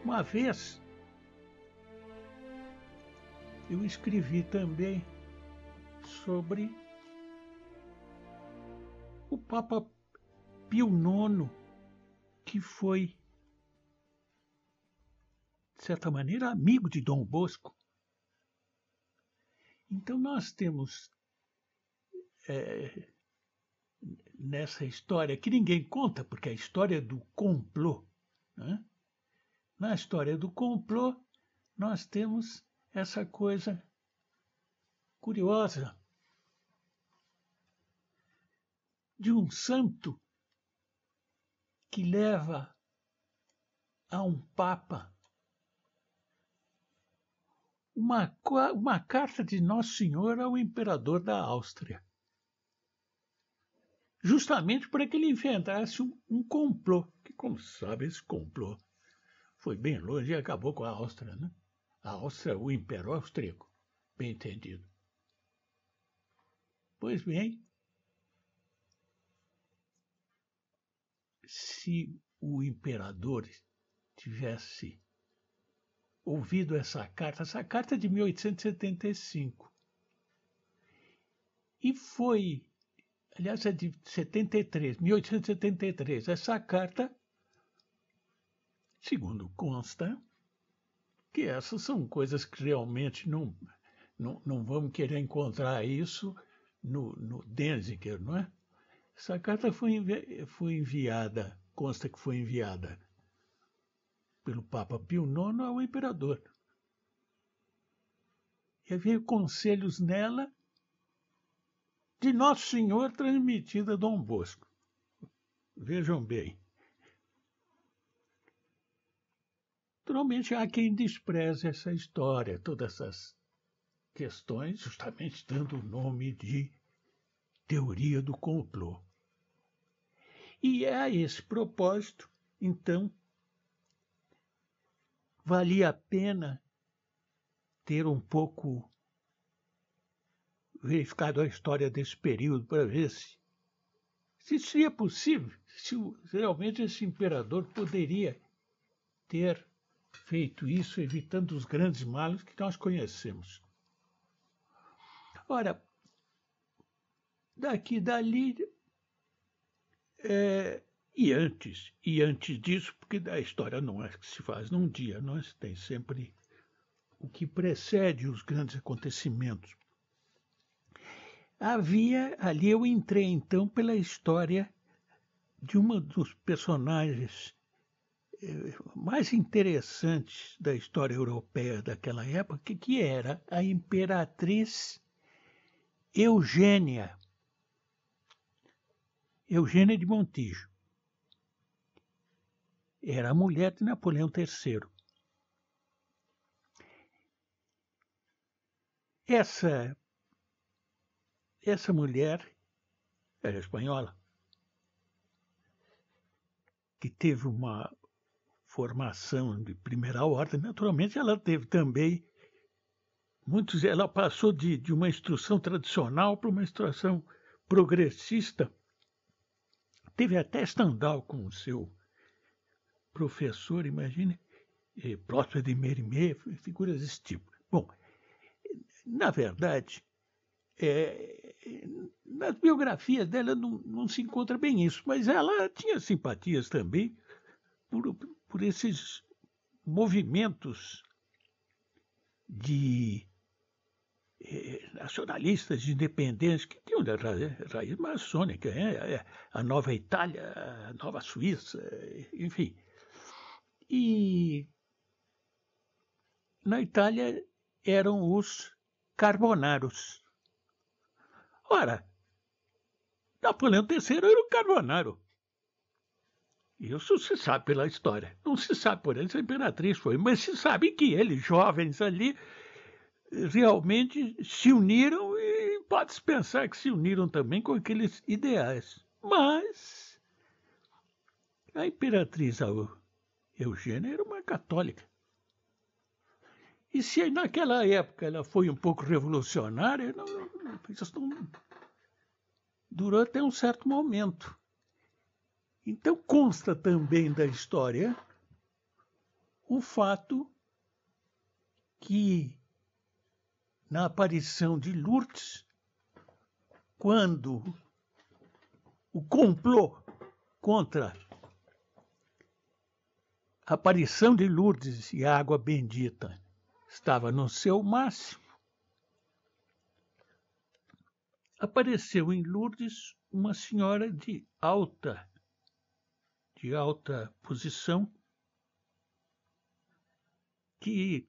Uma vez eu escrevi também sobre o Papa Pio IX, que foi, de certa maneira, amigo de Dom Bosco. Então nós temos nessa história, que ninguém conta, porque é a história do complô, né? Na história do complô, nós temos essa coisa curiosa de um santo que leva a um papa uma carta de Nosso Senhor ao imperador da Áustria, justamente para que ele enfrentasse um complô, que, como se sabe, esse complô foi bem longe e acabou com a Áustria, né? A Áustria, o Império Austríaco, bem entendido. Pois bem, se o imperador tivesse ouvido essa carta é de 1875, e foi, aliás, é de 73, 1873, essa carta, segundo consta, que essas são coisas que realmente não vamos querer encontrar isso no Denzinger, não é? Essa carta foi enviada, consta que foi enviada pelo Papa Pio IX ao imperador. E havia conselhos nela de Nosso Senhor transmitida a Dom Bosco. Vejam bem. Naturalmente há quem despreze essa história, todas essas questões, justamente dando o nome de teoria do complô. E a esse propósito, então, valia a pena ter um pouco verificado a história desse período para ver se seria possível, se realmente esse imperador poderia ter feito isso, evitando os grandes males que nós conhecemos. Ora, daqui dali, e antes disso, porque a história não é que se faz num dia, nós tem sempre o que precede os grandes acontecimentos. Havia ali, eu entrei então pela história de uma dos personagens mais interessantes da história europeia daquela época, que era a imperatriz Eugênia de Montijo. Era a mulher de Napoleão III. Essa mulher era espanhola, que teve uma formação de primeira ordem. Naturalmente, ela teve também ela passou de uma instrução tradicional para uma instrução progressista. Teve até Stendhal com o seu professor, imagine, Próspero de Mérimée, figuras desse tipo. Bom, na verdade, nas biografias dela não se encontra bem isso, mas ela tinha simpatias também por esses movimentos de nacionalistas, de independentes, que tinham raiz maçônica, a Nova Itália, a Nova Suíça, enfim. E na Itália eram os Carbonaros. Ora, Napoleão III era um Carbonaro. Isso se sabe pela história. Não se sabe por ele se a imperatriz foi, mas se sabe que eles, jovens ali, realmente se uniram e pode-se pensar que se uniram também com aqueles ideais. Mas a imperatriz Eugênia era uma católica. E se naquela época ela foi um pouco revolucionária, isso não durou até um certo momento. Então consta também da história o fato que, na aparição de Lourdes, quando o complô contra a aparição de Lourdes e a água bendita estava no seu máximo, apareceu em Lourdes uma senhora de alta posição que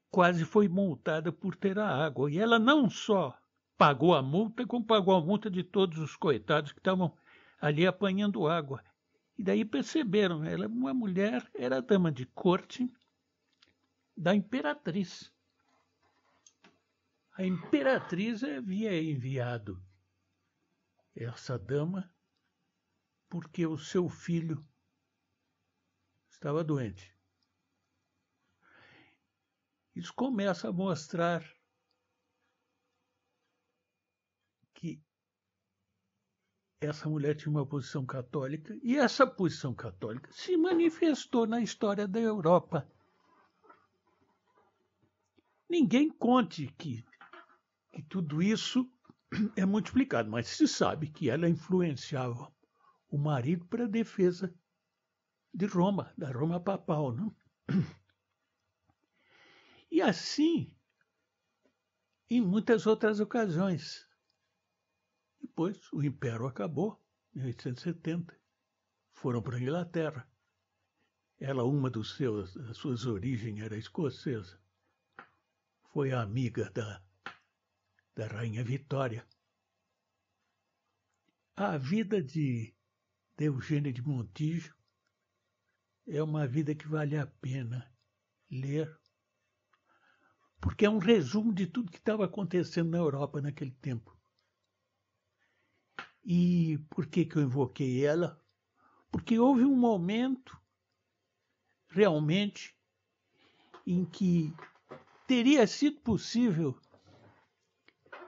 quase foi multada por ter a água. E ela não só pagou a multa, como pagou a multa de todos os coitados que estavam ali apanhando água. E daí perceberam, ela, uma mulher, era dama de corte da imperatriz. A imperatriz havia enviado essa dama porque o seu filho estava doente. Isso começa a mostrar que essa mulher tinha uma posição católica, e essa posição católica se manifestou na história da Europa. Ninguém conte que tudo isso é multiplicado, mas se sabe que ela influenciava o marido para a defesa de Roma, da Roma papal, não? E assim, em muitas outras ocasiões. Depois o Império acabou, em 1870. Foram para a Inglaterra. Ela, uma das suas origens era escocesa. Foi amiga da Rainha Vitória. A vida de Eugênia de Montijo é uma vida que vale a pena ler, porque é um resumo de tudo que estava acontecendo na Europa naquele tempo. E por que eu invoquei ela? Porque houve um momento, realmente, em que teria sido possível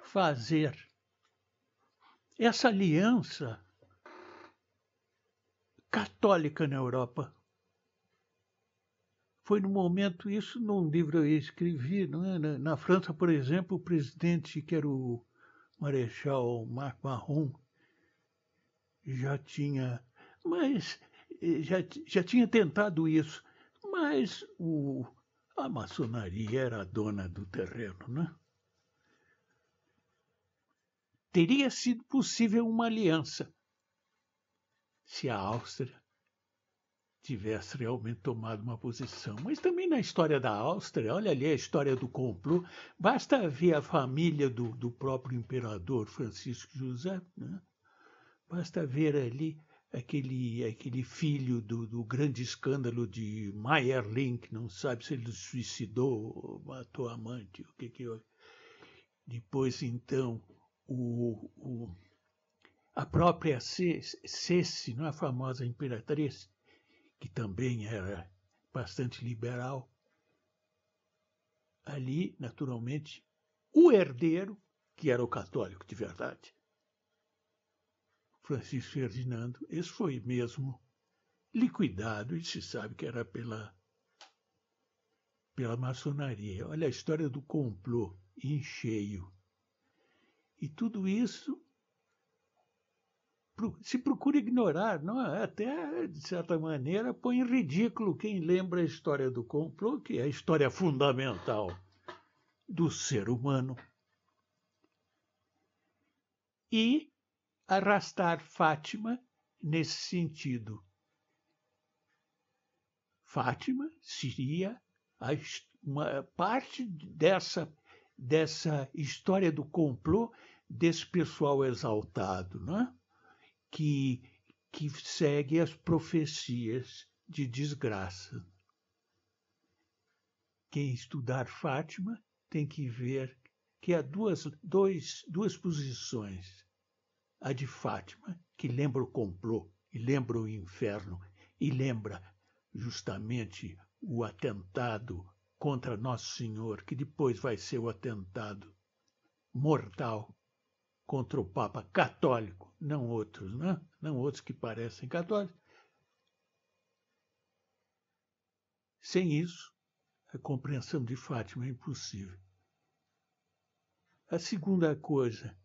fazer essa aliança católica na Europa. Foi no momento, isso num livro eu escrevi, não é? Na França, por exemplo, o presidente, que era o Marechal Macron, já tinha, mas já tinha tentado isso, mas a maçonaria era a dona do terreno, né? Teria sido possível uma aliança se a Áustria tivesse realmente tomado uma posição. Mas também na história da Áustria, olha ali a história do complô, basta ver a família do próprio imperador Francisco José, né? Basta ver ali aquele filho do grande escândalo de Mayerling, que não sabe se ele suicidou ou matou a amante, o que houve. Depois, então, a própria Ceci, não é, a famosa imperatriz, que também era bastante liberal. Ali, naturalmente, o herdeiro, que era o católico de verdade, Francisco Ferdinando, esse foi mesmo liquidado, e se sabe que era pela maçonaria. Olha a história do complô em cheio. E tudo isso se procura ignorar, não é? Até, de certa maneira, põe em ridículo quem lembra a história do complô, que é a história fundamental do ser humano. E arrastar Fátima nesse sentido. Fátima seria uma parte dessa história do complô, desse pessoal exaltado, não é? que segue as profecias de desgraça. Quem estudar Fátima tem que ver que há duas posições. A de Fátima, que lembra o complô, e lembra o inferno, e lembra justamente o atentado contra Nosso Senhor, que depois vai ser o atentado mortal contra o Papa católico, não outros, né? Não outros que parecem católicos. Sem isso, a compreensão de Fátima é impossível. A segunda coisa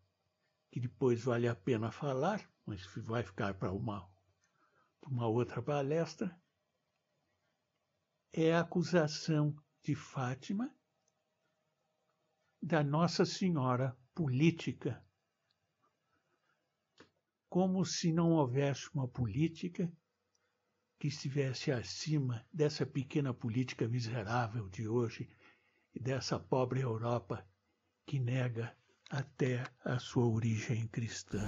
que depois vale a pena falar, mas vai ficar para uma outra palestra, é a acusação de Fátima da Nossa Senhora política, como se não houvesse uma política que estivesse acima dessa pequena política miserável de hoje e dessa pobre Europa que nega até a sua origem cristã.